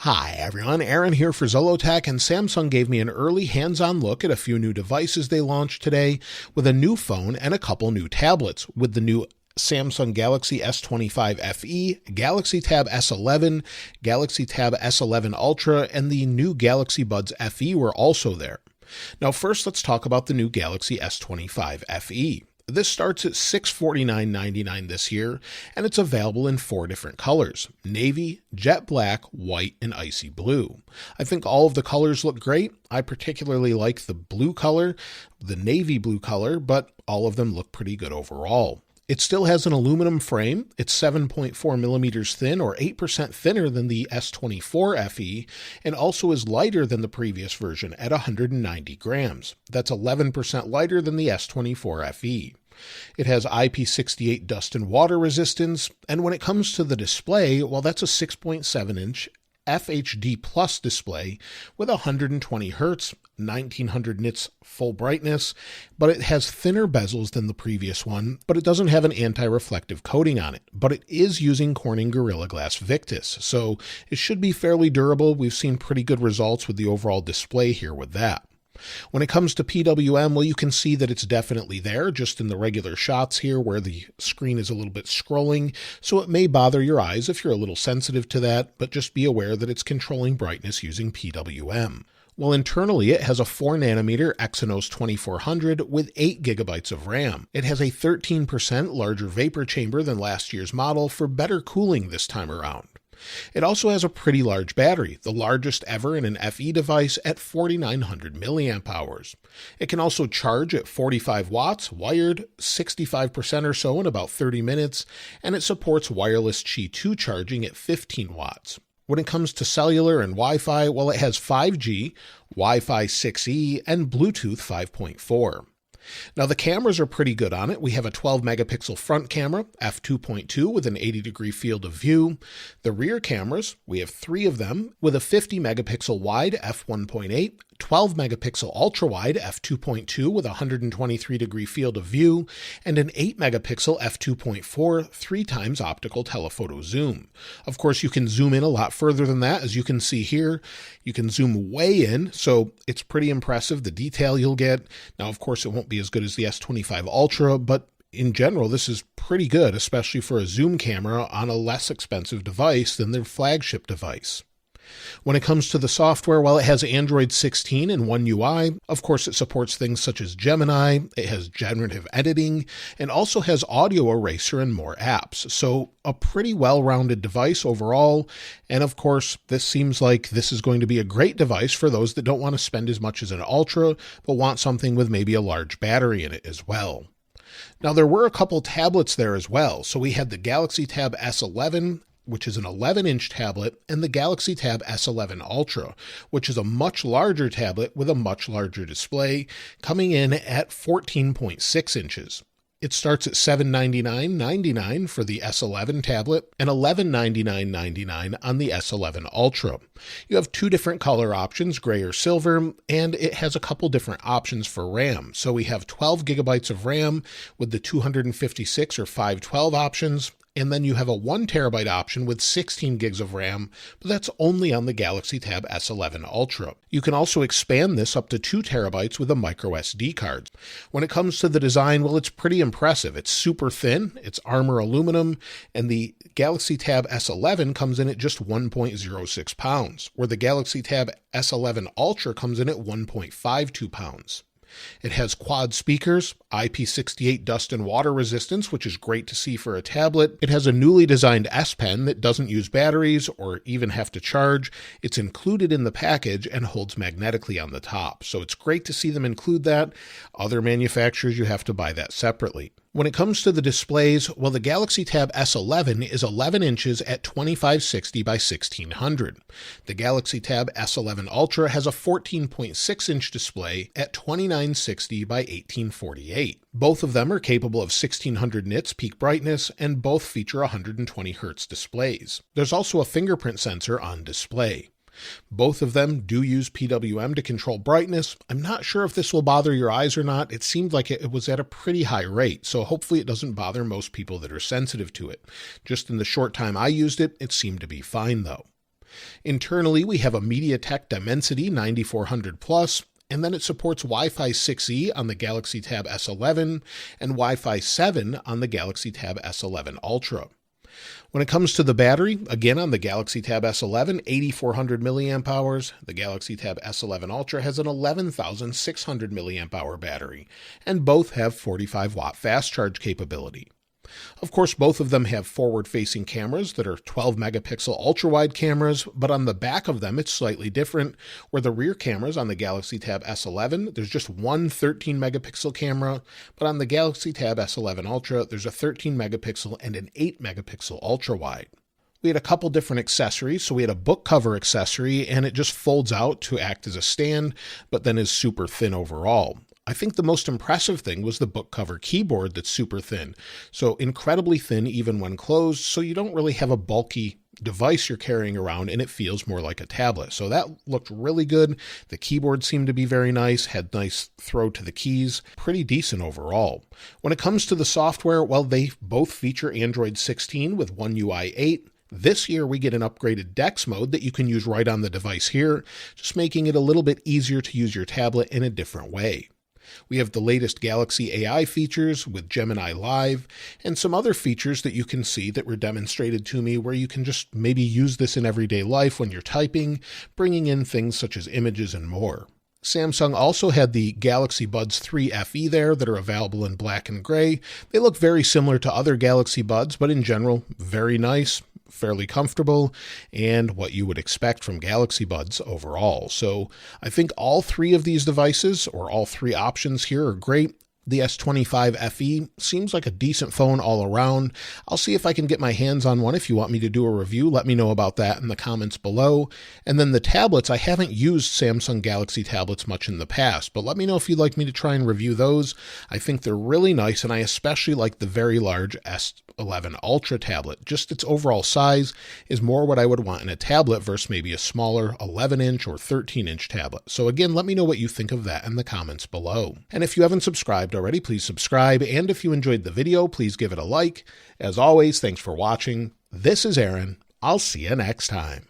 Hi everyone, Aaron here for Zollotech, and Samsung gave me an early hands-on look at a few new devices they launched today with a new phone and a couple new tablets with the new Samsung Galaxy S25 FE, Galaxy Tab S11, Galaxy Tab S11 Ultra, and the new Galaxy Buds FE were also there. Now first let's talk about the new Galaxy S25 FE. This starts at $649.99 this year, and it's available in 4 different colors: navy, jet black, white, and icy blue. I think all of the colors look great. I particularly like the blue color, the navy blue color, but all of them look pretty good overall. It still has an aluminum frame. It's 7.4 millimeters thin, or 8% thinner than the S24 FE, and also is lighter than the previous version at 190 grams. That's 11% lighter than the S24 FE. It has IP68 dust and water resistance, and when it comes to the display, well, that's a 6.7-inch FHD Plus display with 120 Hz, 1900 nits full brightness, but it has thinner bezels than the previous one, but it doesn't have an anti-reflective coating on it. But it is using Corning Gorilla Glass Victus, so it should be fairly durable. We've seen pretty good results with the overall display here with that. When it comes to PWM, well, you can see that it's definitely there, just in the regular shots here where the screen is a little bit scrolling, so it may bother your eyes if you're a little sensitive to that, but just be aware that it's controlling brightness using PWM. Well, internally, it has a 4nm Exynos 2400 with 8 GB of RAM. It has a 13% larger vapor chamber than last year's model for better cooling this time around. It also has a pretty large battery, the largest ever in an FE device at 4900 mAh. It can also charge at 45 watts, wired, 65% or so in about 30 minutes, and it supports wireless Qi 2 charging at 15 watts. When it comes to cellular and Wi-Fi, well, it has 5G, Wi-Fi 6E, and Bluetooth 5.4. Now the cameras are pretty good on it. We have a 12 megapixel front camera, f2.2 with an 80-degree field of view. The rear cameras, we have 3 of them with a 50 megapixel wide f1.8, 12 megapixel ultra wide f2.2 with a 123-degree field of view, and an 8 megapixel f2.4 3x optical telephoto zoom. Of course, you can zoom in a lot further than that, as you can see here. You can zoom way in, so it's pretty impressive, the detail you'll get. Now, of course, it won't be as good as the S25 Ultra, but in general, this is pretty good, especially for a zoom camera on a less expensive device than their flagship device. When it comes to the software, while it has Android 16 and One UI, of course it supports things such as Gemini, it has generative editing, and also has audio eraser and more apps. So a pretty well-rounded device overall, and of course this seems like this is going to be a great device for those that don't want to spend as much as an Ultra, but want something with maybe a large battery in it as well. Now there were a couple tablets there as well. So we had the Galaxy Tab S11, which is an 11-inch tablet, and the Galaxy Tab S11 Ultra, which is a much larger tablet with a much larger display, coming in at 14.6 inches. It starts at $799.99 for the S11 tablet and $1199.99 on the S11 Ultra. You have 2 different color options, gray or silver, and it has a couple different options for RAM. So we have 12 gigabytes of RAM with the 256 or 512 options, and then you have a 1 terabyte option with 16 gigs of RAM, but that's only on the Galaxy Tab S11 Ultra. You can also expand this up to 2 terabytes with a micro SD card. When it comes to the design, well, it's pretty impressive. It's super thin, it's armor aluminum, and the Galaxy Tab S11 comes in at just 1.06 pounds, where the Galaxy Tab S11 Ultra comes in at 1.52 pounds. It has quad speakers, IP68 dust and water resistance, which is great to see for a tablet. It has a newly designed S Pen that doesn't use batteries or even have to charge. It's included in the package and holds magnetically on the top. So it's great to see them include that. Other manufacturers, you have to buy that separately. When it comes to the displays, well, the Galaxy Tab S11 is 11 inches at 2560 by 1600. The Galaxy Tab S11 Ultra has a 14.6-inch display at 2960 by 1848. Both of them are capable of 1600 nits peak brightness, and both feature 120 Hz displays. There's also a fingerprint sensor on display. Both of them do use PWM to control brightness. I'm not sure if this will bother your eyes or not. It seemed like it was at a pretty high rate, so hopefully it doesn't bother most people that are sensitive to it. Just in the short time I used it, it seemed to be fine though. Internally, we have a MediaTek Dimensity 9400 Plus, and then it supports Wi-Fi 6E on the Galaxy Tab S11 and Wi-Fi 7 on the Galaxy Tab S11 Ultra. When it comes to the battery, again on the Galaxy Tab S11, 8400 milliamp hours. The Galaxy Tab S11 Ultra has an 11,600 milliamp hour battery, and both have 45 watt fast charge capability. Of course, both of them have forward-facing cameras that are 12 megapixel ultra-wide cameras, but on the back of them it's slightly different, where the rear cameras on the Galaxy Tab S11, there's just one 13 megapixel camera, but on the Galaxy Tab S11 Ultra, there's a 13 megapixel and an 8 megapixel ultra-wide. We had a couple different accessories. So we had a book cover accessory, and it just folds out to act as a stand, but then is super thin overall. I think the most impressive thing was the book cover keyboard that's super thin. So incredibly thin even when closed, so you don't really have a bulky device you're carrying around, and it feels more like a tablet. So that looked really good. The keyboard seemed to be very nice, had nice throw to the keys, pretty decent overall. When it comes to the software, well, they both feature Android 16 with One UI 8. This year, we get an upgraded DeX mode that you can use right on the device here, just making it a little bit easier to use your tablet in a different way. We have the latest Galaxy AI features with Gemini Live and some other features that you can see that were demonstrated to me where you can just maybe use this in everyday life when you're typing, bringing in things such as images and more. Samsung also had the Galaxy Buds 3 FE there that are available in black and gray. They look very similar to other Galaxy Buds, but in general, very nice, fairly comfortable, and what you would expect from Galaxy Buds overall. So I think all three of these devices, or all three options here, are great. The S25 FE seems like a decent phone all around. I'll see if I can get my hands on one. If you want me to do a review, let me know about that in the comments below. And then the tablets, I haven't used Samsung Galaxy tablets much in the past, but let me know if you'd like me to try and review those. I think they're really nice, and I especially like the very large S11 Ultra tablet. Just its overall size is more what I would want in a tablet versus maybe a smaller 11-inch or 13-inch tablet. So again, let me know what you think of that in the comments below. And if you haven't subscribed already, please subscribe, and if you enjoyed the video, please give it a like. As always, thanks for watching. This is Aaron. I'll see you next time.